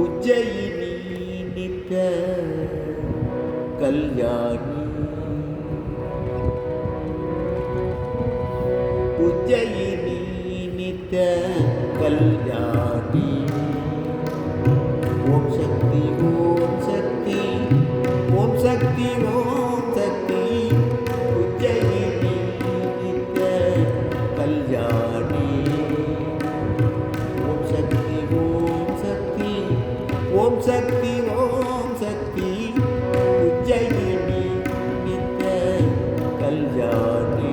उज्जयिनी नित्य कल्याणी, उज्जयिनी नित्य कल्याणी। ओम शक्ति ओम शक्ति ओम शक्ति ओम शक्ति, उज्जयिनी नित्य कल्याणी। ओम शक्ति ओम शक्ति ओम शक्ति ओम शक्ति, उज्जयिनी नित्य कल्याणी।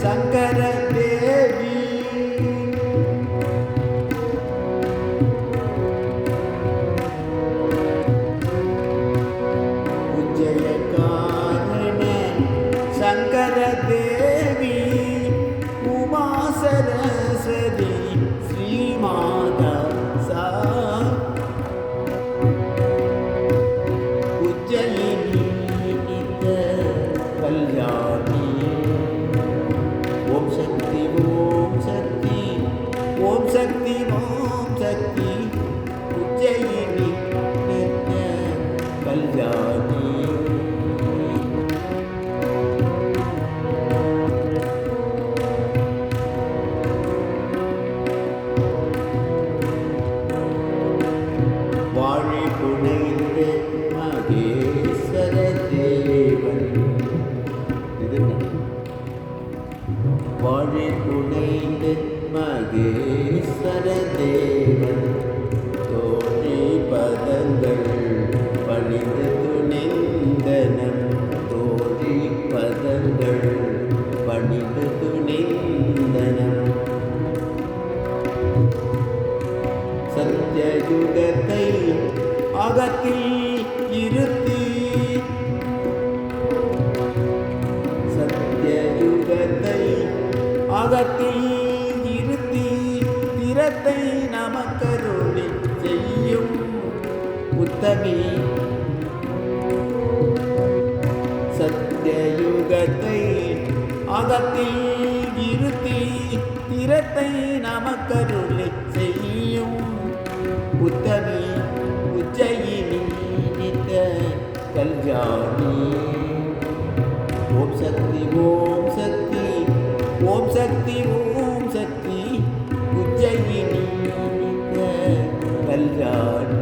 शंकर देवी, उज्जय कारण शंकर देवी, उमा सरस्वती श्री माता सा, उज्जयिनी नित्य कल्याणी। ओम शक्ति ओम शक्ति ओम शक्ति ओम शक्ति, उज्जयिनी नित्य कल्याणी। वाळि पुणैंद महेश्वर देवन, वाळि पुणैंद महेश्वर देवन, तोழி பதங்கள் பணிந்து துணிந்தனம், தோழி பதங்கள் பணிந்து துணிந்தனம்। சத்யயுகத்தை அகத்தில் இருத்தி, சத்யயுகத்தை அகத்தில் இருத்தி, திறத்தை நமக்கருளி செய்யும் உத்தமி। சத்யயுகத்தை அகத்தில் இருத்தி, திறத்தை நமக்கருளி செய்யும் உத்தமி, उज्जयिनी नित्य कल्याणी। ओम शक्ति ओम शक्ति ओम शक्ति ओम शक्ति, उज्जयिनी नित्य कल्याणी।